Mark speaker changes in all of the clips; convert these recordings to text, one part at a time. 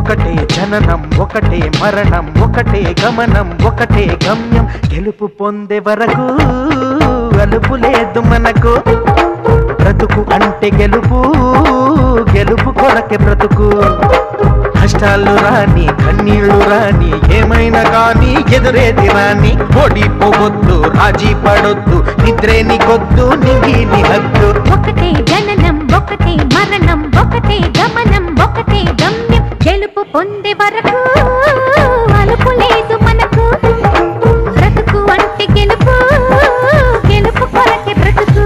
Speaker 1: ఒకటే జననం ఒకటే మరణం ఒకటే గమనం ఒకటే గమ్యం గెలుపు పొందే వరకు అలుపు లేదు మనకు బ్రతుకు అంటే గెలుపు గెలుపు కొరకే బ్రతుకు కష్టాలు రాని కన్నీళ్లు రాని ఏమైనా కానీ ఎదురేది రాని ఓడిపోవద్దు రాజీ పడొద్దు నిద్రే నీకొద్దు నింగిని హద్దు
Speaker 2: ఒకటే జననం ఒకటే మరణం ఒకటే గమనం ఒకటే గమ్యం గెలుపు పొందే వరకు అలుపు లేదు మనకు బ్రతుకు అంటే గెలుపు గెలుపు కొరకే బ్రతుకు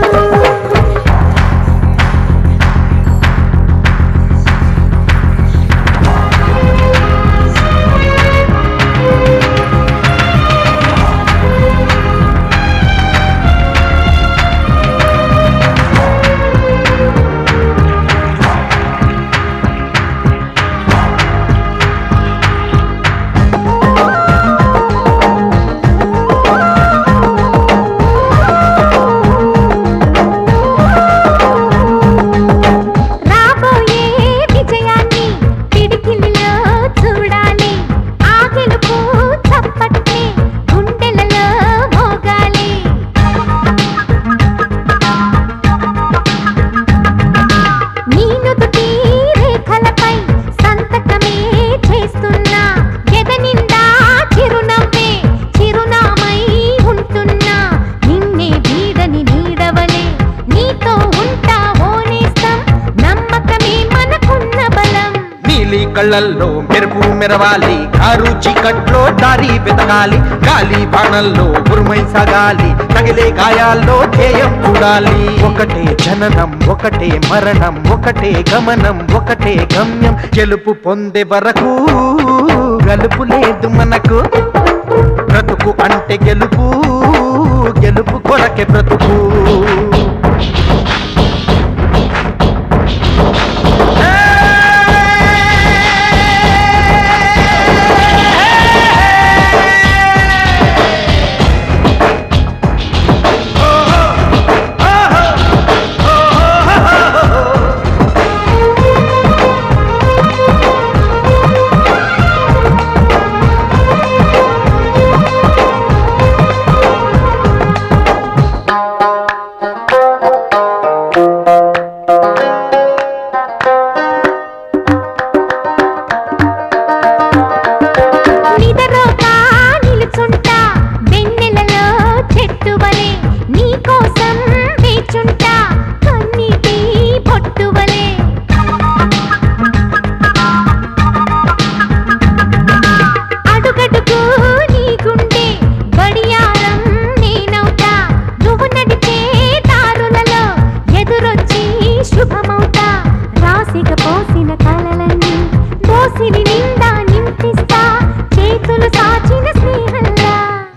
Speaker 1: కళ్ళల్లో మెరుపు మెరవాలి కారు చీకట్లో దారి వెతకాలి గాలి బాణల్లో ఉరుమై సాగాలి తగిలే గాయాల్లో ధ్యేయం చూడాలి ఒకటే జననం ఒకటే మరణం ఒకటే గమనం ఒకటే గమ్యం గెలుపు పొందే వరకు గలుపు లేదు మనకు బ్రతుకు అంటే గెలుపు గెలుపు కొరకే బ్రతుకు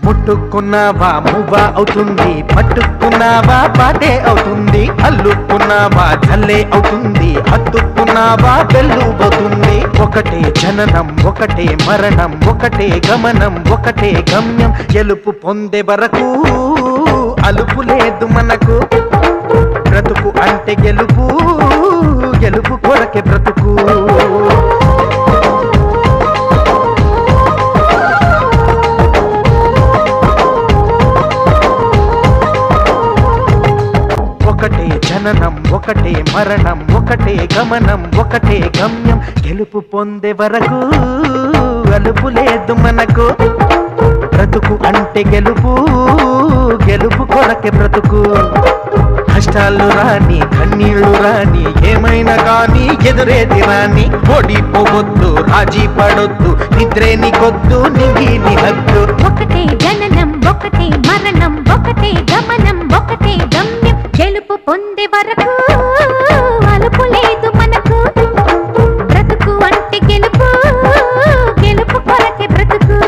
Speaker 1: ముట్టుకున్నావా మువ్వా అవుతుంది పట్టుకున్నావా పాటే అవుతుంది అల్లుకున్నావా జల్లే అవుతుంది హత్తుకున్నావా వెల్లుబోతుంది ఒకటే జననం ఒకటే మరణం ఒకటే గమనం ఒకటే గమ్యం గెలుపు పొందే వరకు అలుపు లేదు మనకు బ్రతుకు అంటే గెలుపు గెలుపు కొరకే బ్రతుకు ఒకటే జననం ఒకటే మరణం ఒకటే గమనం ఒకటే గమ్యం గెలుపు పొందే వరకు అలుపు లేదు మనకు బ్రతుకు అంటే గెలుపు గెలుపు కొరకే బ్రతుకు కష్టాలు రాని కన్నీళ్లు రాని ఏమైనా కానీ ఎదురేది రాని ఓడిపోవద్దు రాజీ పడొద్దు నిద్రే నీకొద్దు నింగిని హద్దు
Speaker 2: ఒకటే జననం ఒకటే మరణం ఒకటే గమనం ఒకటే గమ్యం గెలుపు పొందే వరకు అలుపు లేదు మనకు బ్రతుకు అంటే గెలుపు గెలుపు కొరకే బ్రతుకు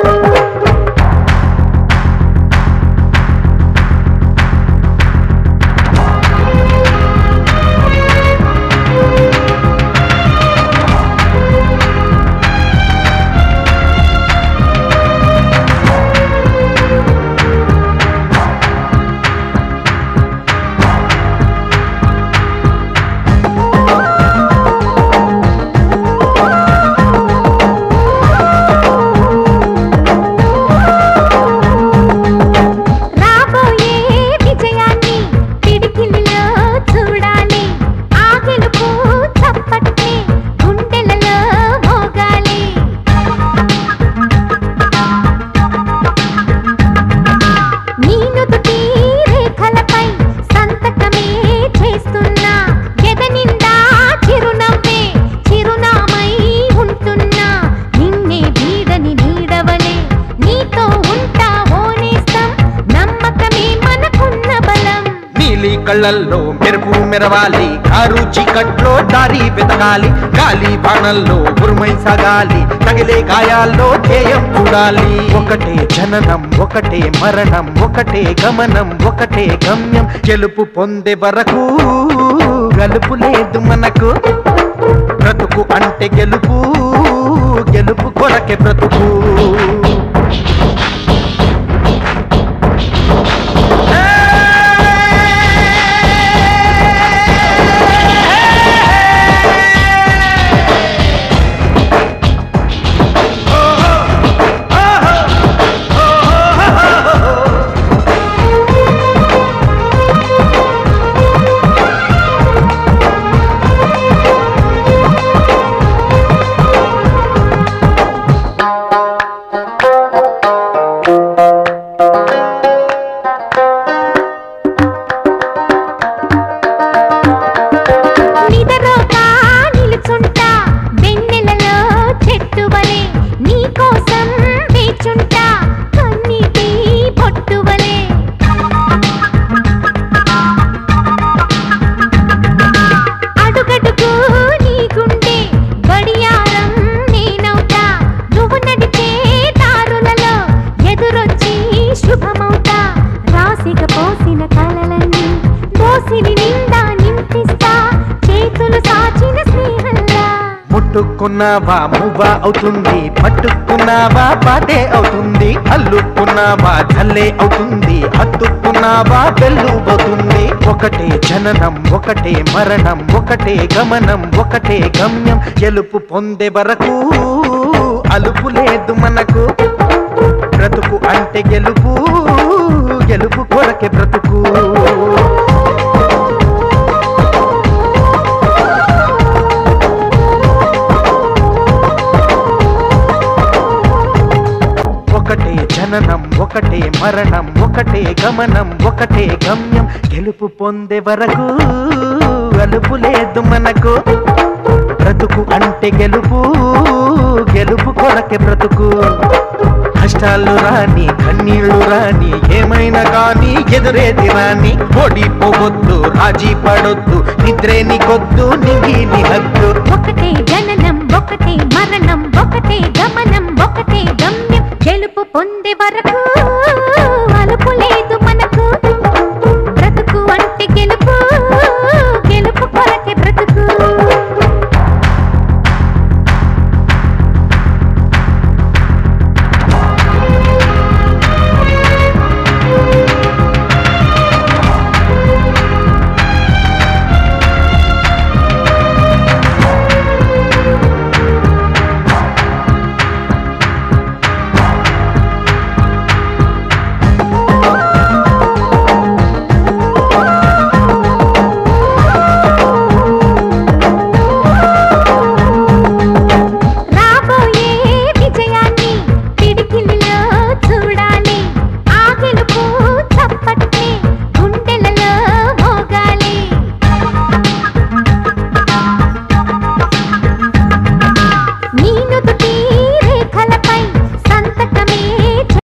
Speaker 1: కళ్ళల్లో మెరుపు మెరవాలి కారు చీకట్లో దారి వెతకాలి గాలి బాణల్లో ఉరుమై సాగాలి తగిలే గాయాల్లో ధ్యేయం చూడాలి ఒకటే జననం ఒకటే మరణం ఒకటే గమనం ఒకటే గమ్యం గెలుపు పొందే వరకు గలుపు లేదు మనకు బ్రతుకు అంటే గెలుపు గెలుపు కొరకే బ్రతుకు ముట్టుకున్నావా మువ్వ అవుతుంది పట్టుకున్నావా పాటే అవుతుంది అల్లుకున్నావా జల్లే అవుతుంది హత్తుకున్నావా బెల్లుబోతుంది ఒకటే జననం ఒకటే మరణం ఒకటే గమనం ఒకటే గమ్యం గెలుపు పొందే వరకు అలుపు లేదు మనకు బ్రతుకు అంటే గెలుపు గెలుపు కొరకే బ్రతుకు ఒకటే జననం ఒకటే మరణం ఒకటే గమనం ఒకటే గమ్యం గెలుపు పొందే వరకు అలుపు లేదు మనకు బ్రతుకు అంటే గెలుపు గెలుపు కొరకే బ్రతుకు కష్టాలు రాని కన్నీళ్లు రాని ఏమైనా కానీ ఎదురేది రాని ఓడిపోవద్దు రాజీ పడొద్దు నిద్రే నీకొద్దు నింగి నీ హద్దు
Speaker 2: ఒకటే జననం ఒకటే